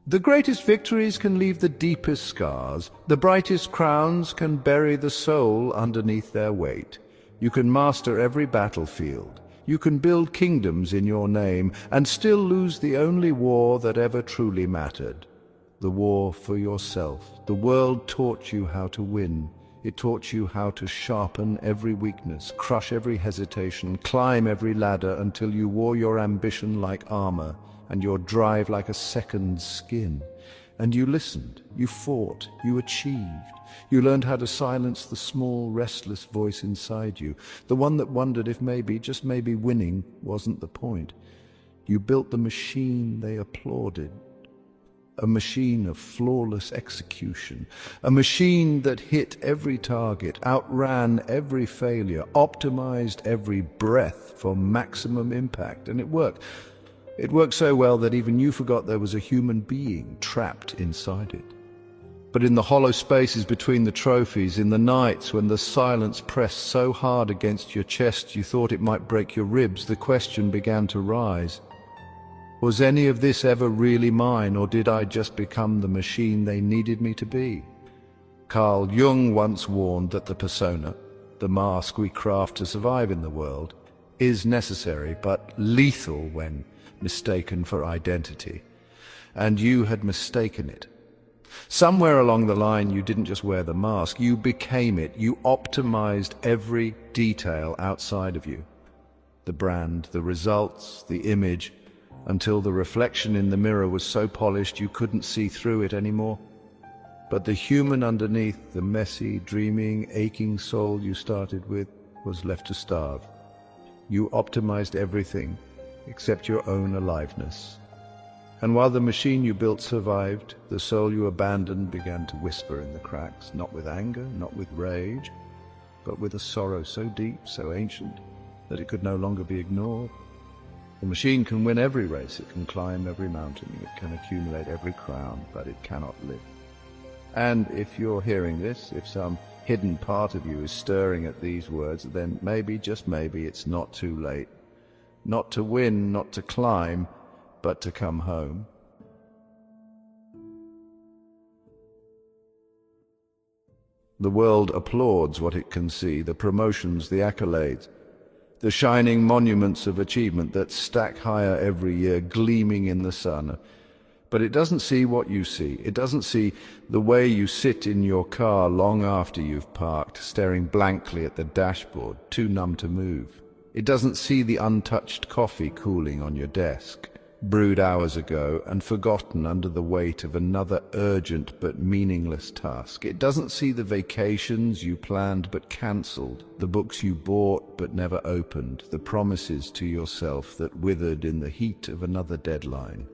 The greatest victories can leave the deepest scars. The brightest crowns can bury the soul underneath their weight. You can master every battlefield. You can build kingdoms in your name and still lose the only war that ever truly mattered. The war for yourself. The world taught you how to win. It taught you how to sharpen every weakness, crush every hesitation, climb every ladder until you wore your ambition like armor and your drive like a second skin. And you listened, you fought, you achieved. You learned how to silence the small, restless voice inside you, the one that wondered if maybe, just maybe, winning wasn't the point. You built the machine they applauded. A machine of flawless execution, a machine that hit every target, outran every failure, optimized every breath for maximum impact, and it worked. It worked so well that even you forgot there was a human being trapped inside it. But in the hollow spaces between the trophies, in the nights when the silence pressed so hard against your chest you thought it might break your ribs, the question began to rise. Was any of this ever really mine, or did I just become the machine they needed me to be? Carl Jung once warned that the persona, the mask we craft to survive in the world, is necessary but lethal when mistaken for identity. And you had mistaken it. Somewhere along the line you didn't just wear the mask, you became it. You optimized every detail outside of you. The brand, the results, the image, until the reflection in the mirror was so polished you couldn't see through it anymore. But the human underneath, the messy, dreaming, aching soul you started with, was left to starve. You optimized everything except your own aliveness. And while the machine you built survived, the soul you abandoned began to whisper in the cracks, not with anger, not with rage, but with a sorrow so deep, so ancient, that it could no longer be ignored. The machine can win every race, it can climb every mountain, it can accumulate every crown, but it cannot live. And if you're hearing this, if some hidden part of you is stirring at these words, then maybe, just maybe, it's not too late. Not to win, not to climb, but to come home. The world applauds what it can see, the promotions, the accolades, the shining monuments of achievement that stack higher every year, gleaming in the sun. But it doesn't see what you see. It doesn't see the way you sit in your car long after you've parked, staring blankly at the dashboard, too numb to move. It doesn't see the untouched coffee cooling on your desk, brewed hours ago and forgotten under the weight of another urgent but meaningless task. It doesn't see the vacations you planned but cancelled, the books you bought but never opened, the promises to yourself that withered in the heat of another deadline.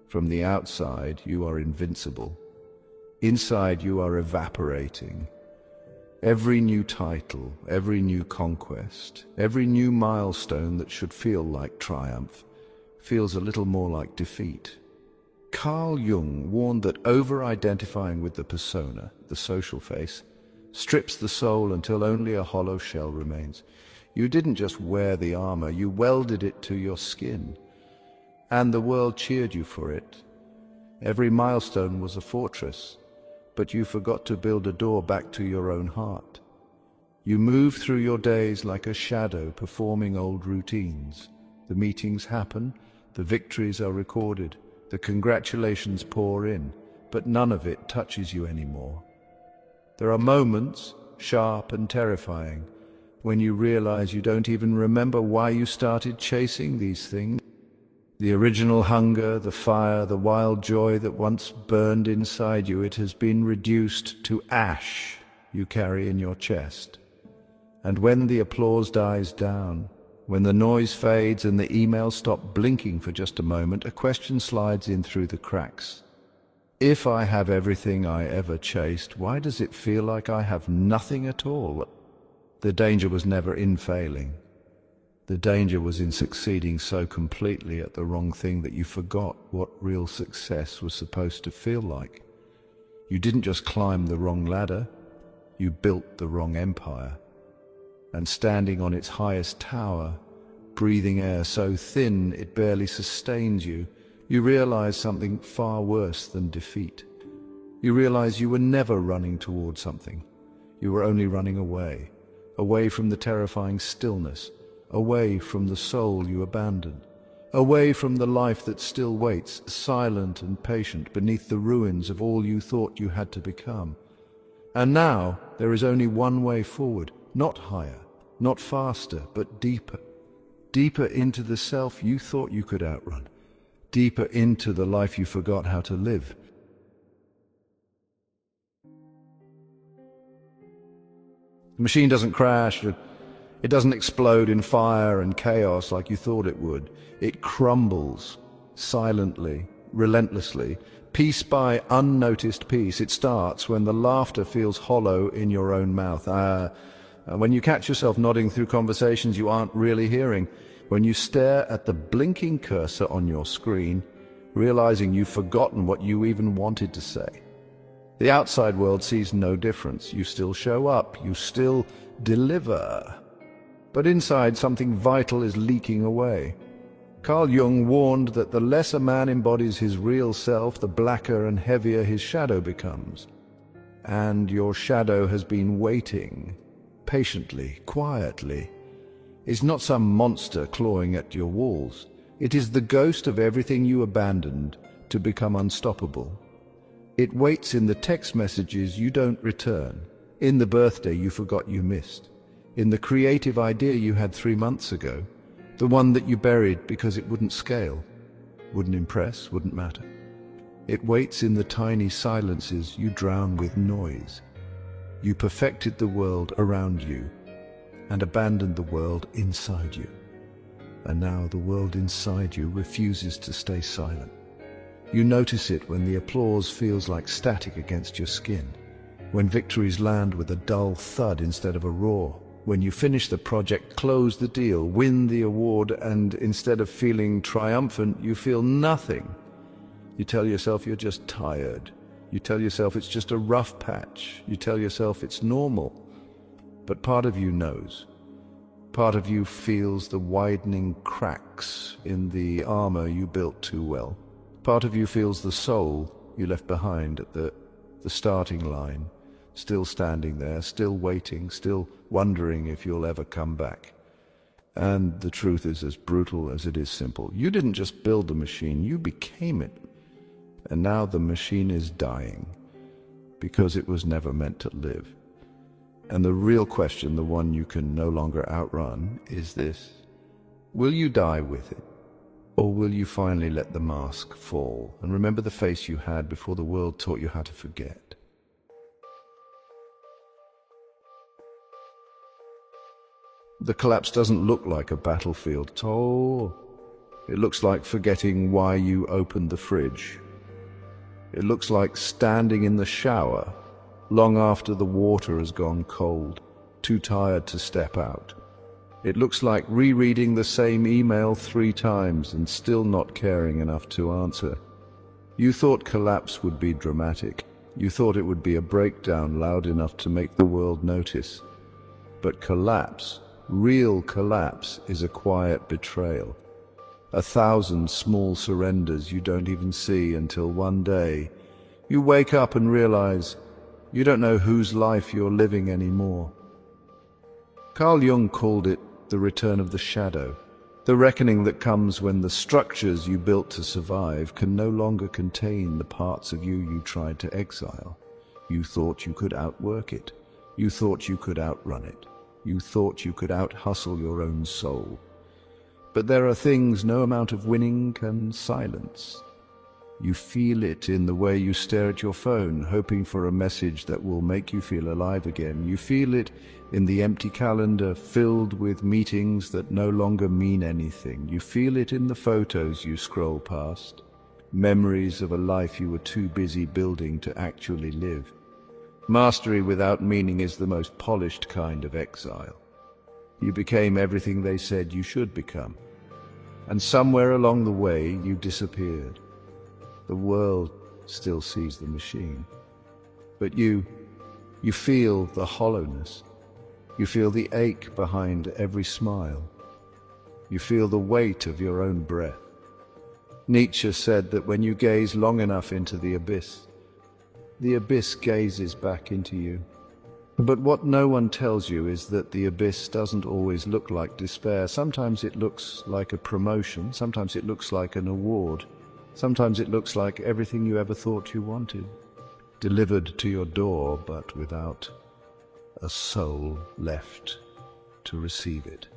From the outside, you are invincible. Inside, you are evaporating. Every new title, every new conquest, every new milestone that should feel like triumph, feels a little more like defeat. Carl Jung warned that over-identifying with the persona, the social face, strips the soul until only a hollow shell remains. You didn't just wear the armor, you welded it to your skin. And the world cheered you for it. Every milestone was a fortress, but you forgot to build a door back to your own heart. You move through your days like a shadow performing old routines. The meetings happen, the victories are recorded, the congratulations pour in, but none of it touches you anymore. There are moments, sharp and terrifying, when you realize you don't even remember why you started chasing these things. The original hunger, the fire, the wild joy that once burned inside you, it has been reduced to ash you carry in your chest. And when the applause dies down, when the noise fades and the emails stop blinking for just a moment, a question slides in through the cracks. If I have everything I ever chased, why does it feel like I have nothing at all? The danger was never in failing. The danger was in succeeding so completely at the wrong thing that you forgot what real success was supposed to feel like. You didn't just climb the wrong ladder, you built the wrong empire. And standing on its highest tower, breathing air so thin it barely sustains you, you realize something far worse than defeat. You realize you were never running toward something. You were only running away, away from the terrifying stillness, away from the soul you abandoned, away from the life that still waits, silent and patient, beneath the ruins of all you thought you had to become. And now there is only one way forward, not higher, not faster, but deeper. Deeper into the self you thought you could outrun, deeper into the life you forgot how to live. The machine doesn't crash, it doesn't explode in fire and chaos like you thought it would. It crumbles, silently, relentlessly, piece by unnoticed piece. It starts when the laughter feels hollow in your own mouth. When you catch yourself nodding through conversations you aren't really hearing. When you stare at the blinking cursor on your screen, realizing you've forgotten what you even wanted to say. The outside world sees no difference. You still show up, you still deliver. But inside, something vital is leaking away. Carl Jung warned that the less a man embodies his real self, the blacker and heavier his shadow becomes. And your shadow has been waiting, patiently, quietly. It's not some monster clawing at your walls. It is the ghost of everything you abandoned to become unstoppable. It waits in the text messages you don't return, in the birthday you forgot you missed, in the creative idea you had 3 months ago, the one that you buried because it wouldn't scale, wouldn't impress, wouldn't matter. It waits in the tiny silences you drown with noise. You perfected the world around you and abandoned the world inside you. And now the world inside you refuses to stay silent. You notice it when the applause feels like static against your skin, when victories land with a dull thud instead of a roar, when you finish the project, close the deal, win the award, and instead of feeling triumphant, you feel nothing. You tell yourself you're just tired. You tell yourself it's just a rough patch. You tell yourself it's normal. But part of you knows. Part of you feels the widening cracks in the armor you built too well. Part of you feels the soul you left behind at the starting line, still standing there, still waiting, still wondering if you'll ever come back. And the truth is as brutal as it is simple. You didn't just build the machine, you became it. And now the machine is dying because it was never meant to live. And the real question, the one you can no longer outrun, is this: will you die with it? Or will you finally let the mask fall and remember the face you had before the world taught you how to forget? The collapse doesn't look like a battlefield at all. It looks like forgetting why you opened the fridge. It looks like standing in the shower long after the water has gone cold, too tired to step out. It looks like rereading the same email 3 times and still not caring enough to answer. You thought collapse would be dramatic. You thought it would be a breakdown loud enough to make the world notice. But collapse, real collapse, is a quiet betrayal. 1,000 small surrenders you don't even see until one day you wake up and realize you don't know whose life you're living anymore. Carl Jung called it the return of the shadow, the reckoning that comes when the structures you built to survive can no longer contain the parts of you tried to exile. You thought you could outwork it. You thought you could outrun it. You thought you could out-hustle your own soul. But there are things no amount of winning can silence. You feel it in the way you stare at your phone, hoping for a message that will make you feel alive again. You feel it in the empty calendar filled with meetings that no longer mean anything. You feel it in the photos you scroll past, memories of a life you were too busy building to actually live. Mastery without meaning is the most polished kind of exile. You became everything they said you should become. And somewhere along the way, you disappeared. The world still sees the machine. But you feel the hollowness. You feel the ache behind every smile. You feel the weight of your own breath. Nietzsche said that when you gaze long enough into the abyss gazes back into you. But what no one tells you is that the abyss doesn't always look like despair. Sometimes it looks like a promotion, sometimes it looks like an award, sometimes it looks like everything you ever thought you wanted, delivered to your door, but without a soul left to receive it.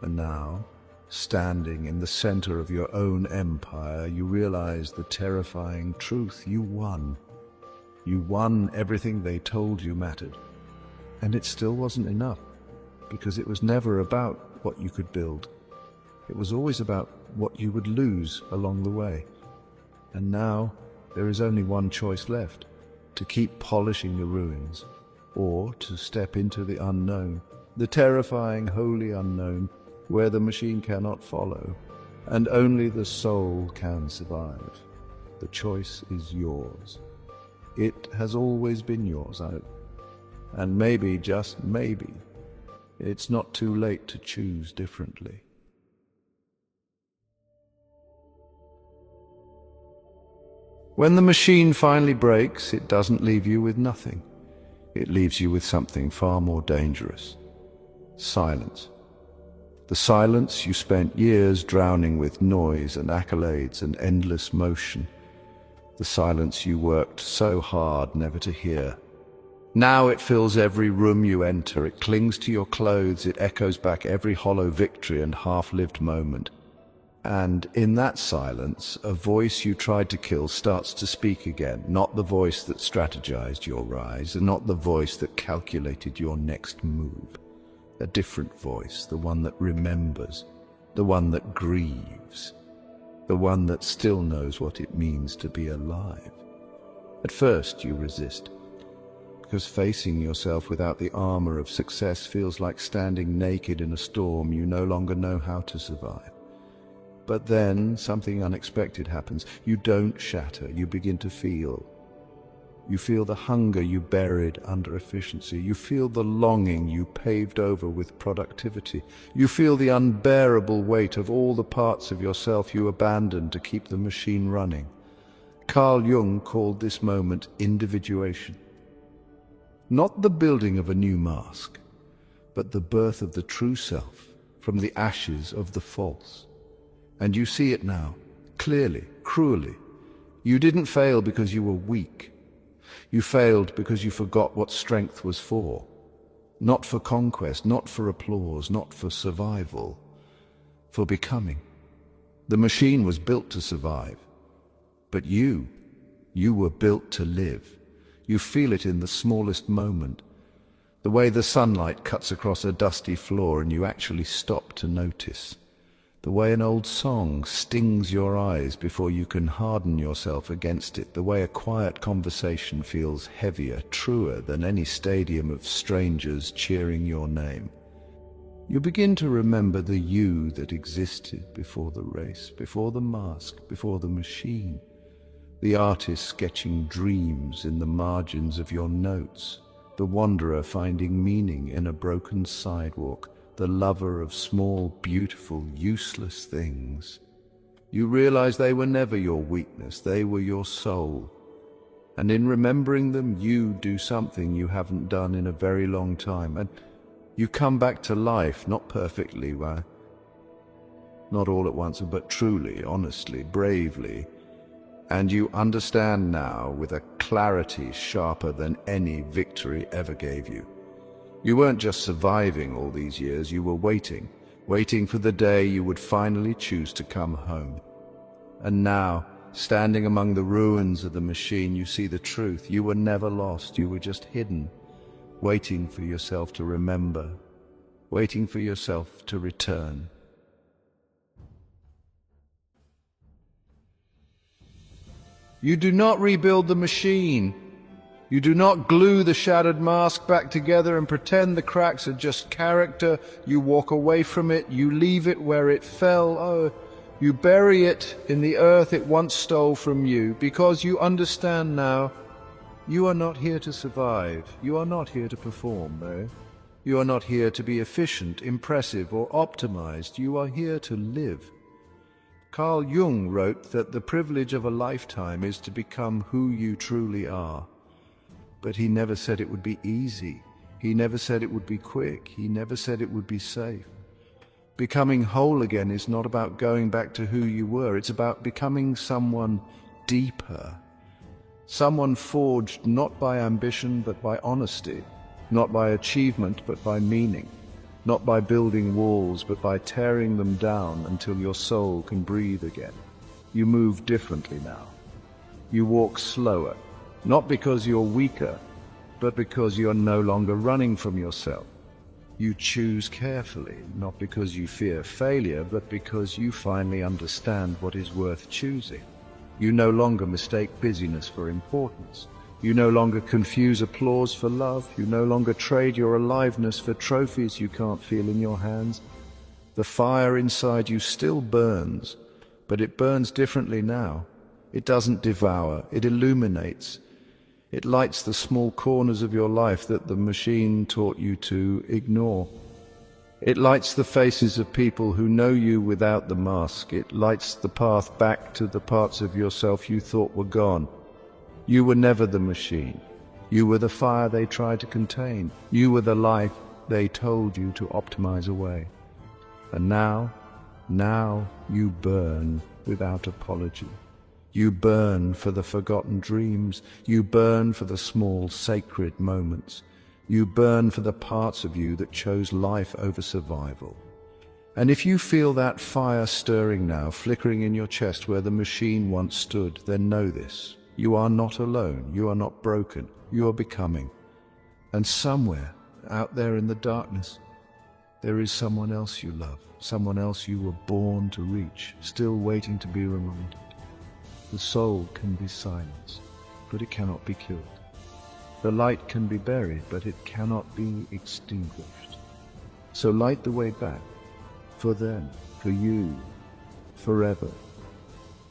And now, standing in the center of your own empire, you realize the terrifying truth. You won. You won everything they told you mattered. And it still wasn't enough, because it was never about what you could build. It was always about what you would lose along the way. And now there is only one choice left: to keep polishing the ruins, or to step into the unknown, the terrifying, holy unknown, where the machine cannot follow, and only the soul can survive. The choice is yours. It has always been yours, and maybe, just maybe, it's not too late to choose differently. When the machine finally breaks, it doesn't leave you with nothing. It leaves you with something far more dangerous: silence. The silence you spent years drowning with noise and accolades and endless motion. The silence you worked so hard never to hear. Now it fills every room you enter. It clings to your clothes. It echoes back every hollow victory and half-lived moment. And in that silence, a voice you tried to kill starts to speak again. Not the voice that strategized your rise, and not the voice that calculated your next move. A different voice, the one that remembers, the one that grieves, the one that still knows what it means to be alive. At first you resist, because facing yourself without the armor of success feels like standing naked in a storm you no longer know how to survive. But then something unexpected happens. You don't shatter, you begin to feel. You feel the hunger you buried under efficiency. You feel the longing you paved over with productivity. You feel the unbearable weight of all the parts of yourself you abandoned to keep the machine running. Carl Jung called this moment individuation. Not the building of a new mask, but the birth of the true self from the ashes of the false. And you see it now, clearly, cruelly. You didn't fail because you were weak. You failed because you forgot what strength was for. Not for conquest, not for applause, not for survival, for becoming. The machine was built to survive, but you were built to live. You feel it in the smallest moment, the way the sunlight cuts across a dusty floor and you actually stop to notice. The way an old song stings your eyes before you can harden yourself against it. The way a quiet conversation feels heavier, truer than any stadium of strangers cheering your name. You begin to remember the you that existed before the race, before the mask, before the machine. The artist sketching dreams in the margins of your notes. The wanderer finding meaning in a broken sidewalk. The lover of small, beautiful, useless things. You realize they were never your weakness, they were your soul. And in remembering them, you do something you haven't done in a very long time. And you come back to life, not perfectly, not all at once, but truly, honestly, bravely. And you understand now with a clarity sharper than any victory ever gave you. You weren't just surviving all these years, you were waiting for the day you would finally choose to come home. And now, standing among the ruins of the machine, you see the truth. You were never lost, you were just hidden, waiting for yourself to remember, waiting for yourself to return. You do not rebuild the machine. You do not glue the shattered mask back together and pretend the cracks are just character. You walk away from it, you leave it where it fell. You bury it in the earth it once stole from you, because you understand now, you are not here to survive. You are not here to perform, You are not here to be efficient, impressive, or optimized. You are here to live. Carl Jung wrote that the privilege of a lifetime is to become who you truly are. But he never said it would be easy. He never said it would be quick. He never said it would be safe. Becoming whole again is not about going back to who you were. It's about becoming someone deeper. Someone forged not by ambition but by honesty, not by achievement but by meaning, not by building walls but by tearing them down until your soul can breathe again. You move differently now. You walk slower, not because you're weaker, but because you're no longer running from yourself. You choose carefully, not because you fear failure, but because you finally understand what is worth choosing. You no longer mistake busyness for importance. You no longer confuse applause for love. You no longer trade your aliveness for trophies you can't feel in your hands. The fire inside you still burns, but it burns differently now. It doesn't devour, it illuminates. It lights the small corners of your life that the machine taught you to ignore. It lights the faces of people who know you without the mask. It lights the path back to the parts of yourself you thought were gone. You were never the machine. You were the fire they tried to contain. You were the life they told you to optimize away. And now you burn without apology. You burn for the forgotten dreams. You burn for the small, sacred moments. You burn for the parts of you that chose life over survival. And if you feel that fire stirring now, flickering in your chest where the machine once stood, then know this. You are not alone. You are not broken. You are becoming. And somewhere, out there in the darkness, there is someone else you love, someone else you were born to reach, still waiting to be reminded. The soul can be silenced, but it cannot be killed. The light can be buried, but it cannot be extinguished. So light the way back, for them, for you, forever.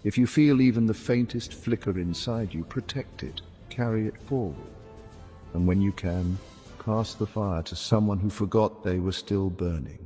If you feel even the faintest flicker inside you, protect it, carry it forward. And when you can, pass the fire to someone who forgot they were still burning.